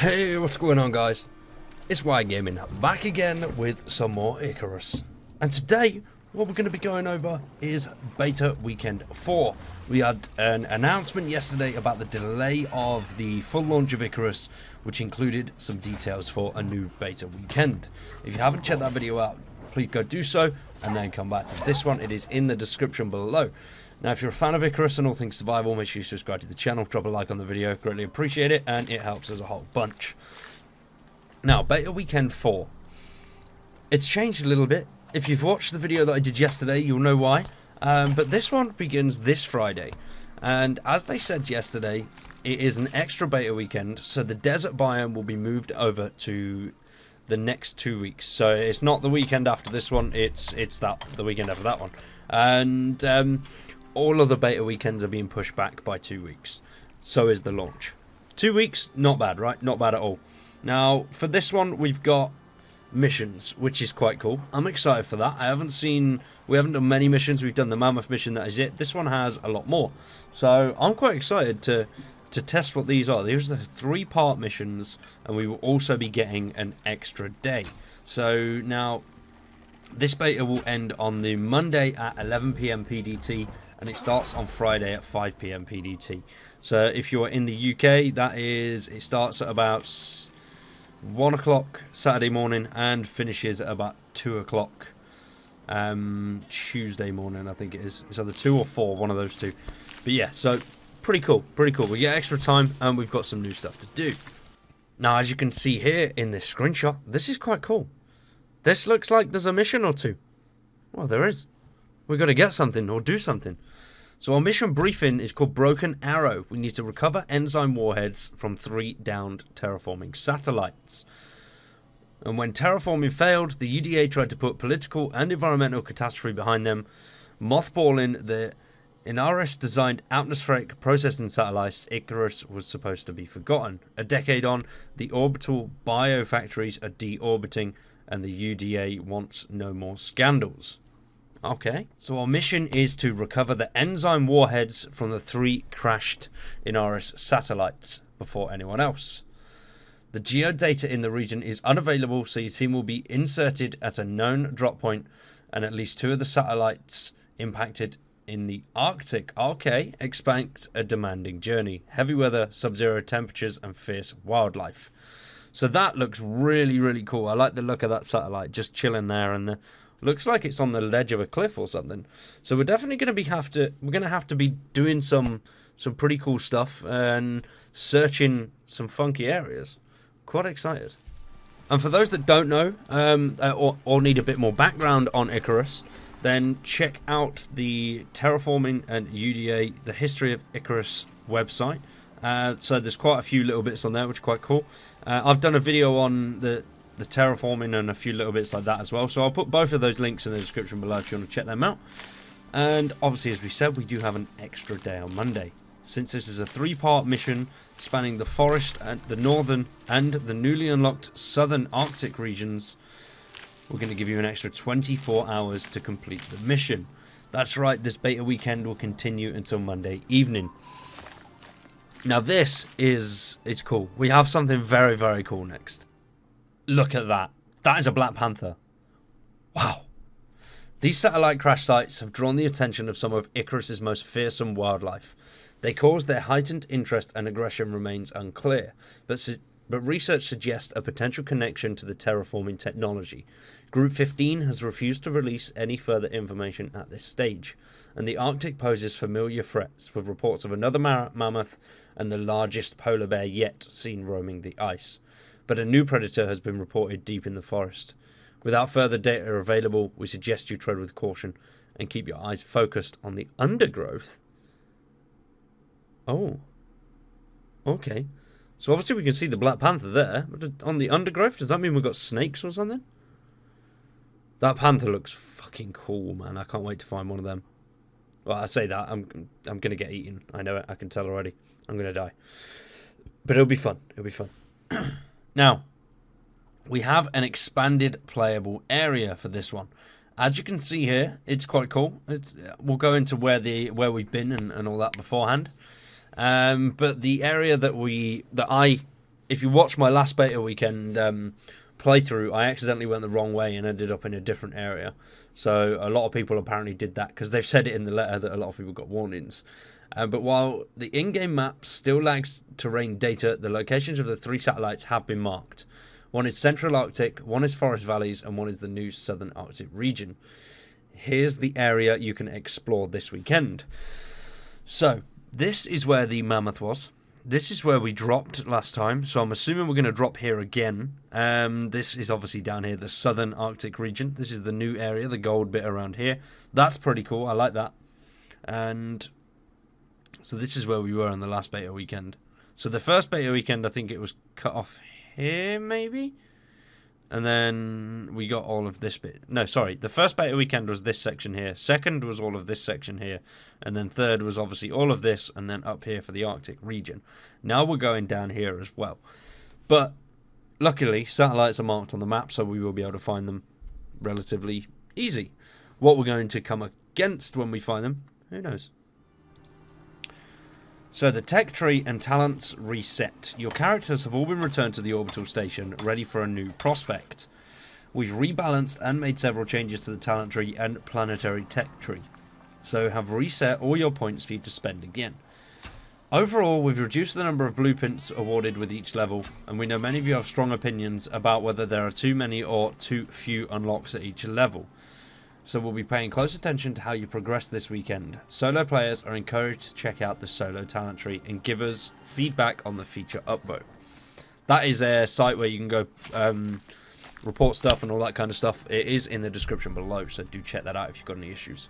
Hey, what's going on, guys? It's Gaming back again with some more Icarus. And today, what we're going to be going over is Beta Weekend 4. We had an announcement yesterday about the delay of the full launch of Icarus, which included some details for a new Beta Weekend. If you haven't checked that video out, please go do so, and then come back to this one. It is in the description below. Now, if you're a fan of Icarus and all things survival, make sure you subscribe to the channel, drop a like on the video, greatly appreciate it, and it helps us a whole bunch. Now, Beta Weekend 4. It's changed a little bit. If you've watched the video that I did yesterday, you'll know why. But this one begins this Friday. And as they said yesterday, it is an extra Beta Weekend, so the desert biome will be moved over to the next 2 weeks. So it's not the weekend after this one, it's the weekend after that one. And all of the beta weekends are being pushed back by 2 weeks. So is the launch. 2 weeks, not bad, right? Not bad at all. Now, for this one, we've got missions, which is quite cool. I'm excited for that. We haven't done many missions. We've done the Mammoth mission, that is it. This one has a lot more. So I'm quite excited to test what these are. These are the 3-part missions, and we will also be getting an extra day. So now, this beta will end on the Monday at 11 PM PDT, and it starts on Friday at 5 PM PDT. So if you're in the UK, it starts at about 1 o'clock Saturday morning and finishes at about 2 o'clock Tuesday morning, I think it is. It's either 2 or 4, one of those two. But yeah, so pretty cool, pretty cool. We get extra time and we've got some new stuff to do. Now, as you can see here in this screenshot, this is quite cool. This looks like there's a mission or two. Well, there is. We've got to get something or do something. So our mission briefing is called Broken Arrow. We need to recover enzyme warheads from 3 downed terraforming satellites. And when terraforming failed, the UDA tried to put political and environmental catastrophe behind them, mothballing the ENQUIRES-designed atmospheric processing satellites. Icarus was supposed to be forgotten. A decade on, the orbital biofactories are deorbiting, and the UDA wants no more scandals. Okay, so our mission is to recover the enzyme warheads from the 3 crashed ENQUIRES satellites before anyone else. The geodata in the region is unavailable, so your team will be inserted at a known drop point, and at least 2 of the satellites impacted in the Arctic. Okay, expect a demanding journey. Heavy weather, sub-zero temperatures, and fierce wildlife. So that looks really, really cool. I like the look of that satellite just chilling there, and looks like it's on the ledge of a cliff or something. So we're definitely going to have to be doing some pretty cool stuff and searching some funky areas. Quite excited. And for those that don't know or need a bit more background on Icarus, then check out the Terraforming and UDA, the History of Icarus website. So there's quite a few little bits on there, which are quite cool. I've done a video on the terraforming and a few little bits like that as well. So I'll put both of those links in the description below if you want to check them out. And obviously, as we said, we do have an extra day on Monday. Since this is a 3-part mission spanning the forest and the northern and the newly unlocked southern Arctic regions, we're going to give you an extra 24 hours to complete the mission. That's right, this beta weekend will continue until Monday evening. Now it's cool. We have something very, very cool next. Look at that. That is a Black Panther. Wow. These satellite crash sites have drawn the attention of some of Icarus's most fearsome wildlife. They cause their heightened interest, and aggression remains unclear, but research suggests a potential connection to the terraforming technology. Group 15 has refused to release any further information at this stage, and the Arctic poses familiar threats, with reports of another mammoth and the largest polar bear yet seen roaming the ice. But a new predator has been reported deep in the forest. Without further data available, we suggest you tread with caution and keep your eyes focused on the undergrowth. Oh. Okay. So obviously we can see the Black Panther there, but on the undergrowth, does that mean we've got snakes or something? That panther looks fucking cool, man. I can't wait to find one of them. Well, I say that, I'm going to get eaten. I know it, I can tell already. I'm going to die. But it'll be fun. It'll be fun. Now, we have an expanded playable area for this one. As you can see here, it's quite cool. We'll go into where we've been and all that beforehand. But the area that I if you watch my last beta weekend playthrough, I accidentally went the wrong way and ended up in a different area. So a lot of people apparently did that because they've said it in the letter that a lot of people got warnings. But while the in-game map still lags terrain data, the locations of the 3 satellites have been marked. One is Central Arctic, one is Forest Valleys, and one is the new Southern Arctic region. Here's the area you can explore this weekend. So, this is where the mammoth was. This is where we dropped last time, so I'm assuming we're going to drop here again. This is obviously down here, the Southern Arctic region. This is the new area, the gold bit around here. That's pretty cool, I like that. And so this is where we were on the last beta weekend. So the first beta weekend, I think it was cut off here, maybe? And then we got all of this bit. No, sorry. The first beta weekend was this section here. Second was all of this section here. And then third was obviously all of this. And then up here for the Arctic region. Now we're going down here as well. But luckily, satellites are marked on the map, so we will be able to find them relatively easy. What we're going to come against when we find them, who knows? So the tech tree and talents reset. Your characters have all been returned to the orbital station, ready for a new prospect. We've rebalanced and made several changes to the talent tree and planetary tech tree. So have reset all your points for you to spend again. Overall, we've reduced the number of blueprints awarded with each level, and we know many of you have strong opinions about whether there are too many or too few unlocks at each level. So we'll be paying close attention to how you progress this weekend. Solo players are encouraged to check out the solo talent tree and give us feedback on the feature upvote. That is a site where you can go report stuff and all that kind of stuff. It is in the description below, so do check that out if you've got any issues.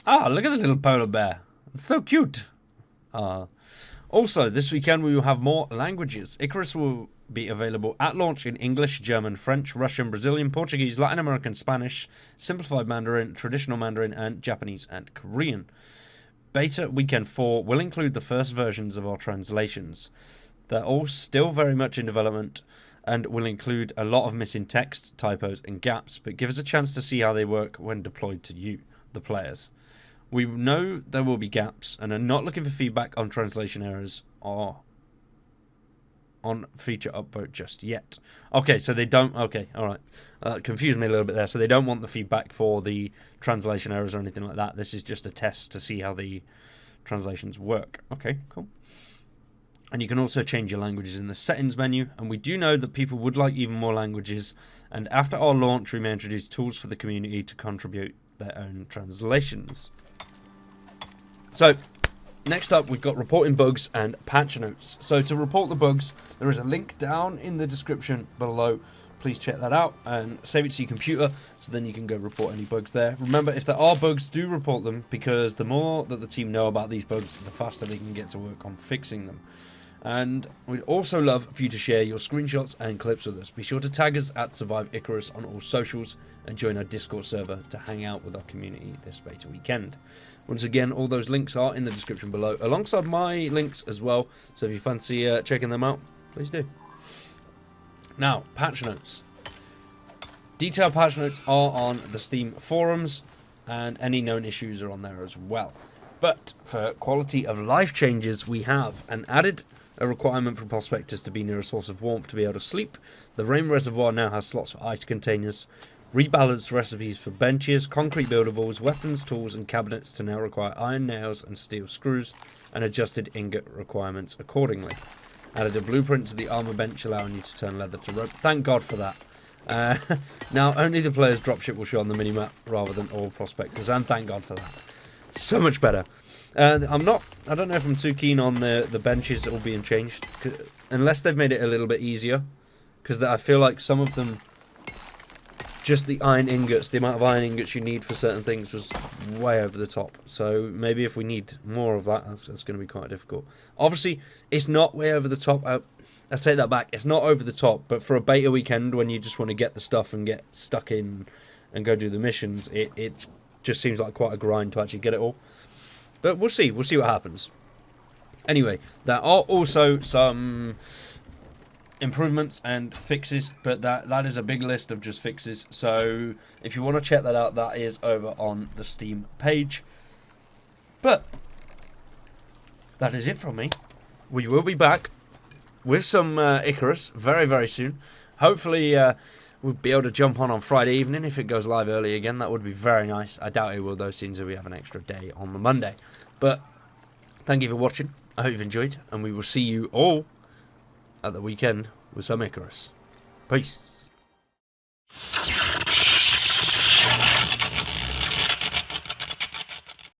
Ah, look at the little polar bear. It's so cute. Also, this weekend we will have more languages. Icarus will be available at launch in English, German, French, Russian, Brazilian, Portuguese, Latin American, Spanish, Simplified Mandarin, Traditional Mandarin, and Japanese and Korean. Beta Weekend 4 will include the first versions of our translations. They're all still very much in development and will include a lot of missing text, typos, and gaps, but give us a chance to see how they work when deployed to you, the players. We know there will be gaps and are not looking for feedback on translation errors or on feature upvote just yet. Okay, so they don't... Okay, alright. Confused me a little bit there. So they don't want the feedback for the translation errors or anything like that. This is just a test to see how the translations work. Okay, cool. And you can also change your languages in the settings menu. And we do know that people would like even more languages. And after our launch, we may introduce tools for the community to contribute their own translations. So, next up, we've got reporting bugs and patch notes. So to report the bugs, there is a link down in the description below. Please check that out and save it to your computer so then you can go report any bugs there. Remember, if there are bugs, do report them, because the more that the team know about these bugs, the faster they can get to work on fixing them. And we'd also love for you to share your screenshots and clips with us. Be sure to tag us at surviveicarus on all socials and join our Discord server to hang out with our community this beta weekend. Once again, all those links are in the description below, alongside my links as well. So if you fancy checking them out, please do. Now, patch notes. Detailed patch notes are on the Steam forums, and any known issues are on there as well. But for quality of life changes, we have added a requirement for prospectors to be near a source of warmth to be able to sleep. The rain reservoir now has slots for ice containers. Rebalanced recipes for benches, concrete buildables, weapons, tools, and cabinets to now require iron nails and steel screws, and adjusted ingot requirements accordingly. Added a blueprint to the armor bench, allowing you to turn leather to rope. Thank God for that. Now, only the player's dropship will show on the minimap rather than all prospectors, and thank God for that. So much better. I don't know if I'm too keen on the benches all being changed, unless they've made it a little bit easier, because I feel like some of them, just the iron ingots, the amount of iron ingots you need for certain things was way over the top. So maybe if we need more of that, that's going to be quite difficult. Obviously, it's not way over the top. I take that back. It's not over the top, but for a beta weekend when you just want to get the stuff and get stuck in and go do the missions, it just seems like quite a grind to actually get it all. But we'll see. We'll see what happens. Anyway, there are also some improvements and fixes, but that is a big list of just fixes. So if you want to check that out, that is over on the Steam page. But that is it from me. We will be back with some Icarus very, very soon. Hopefully, we'll be able to jump on Friday evening if it goes live early again. That would be very nice. I doubt it will, though, since we have an extra day on the Monday. But thank you for watching. I hope you've enjoyed, and we will see you all at the weekend with some Icarus. Peace.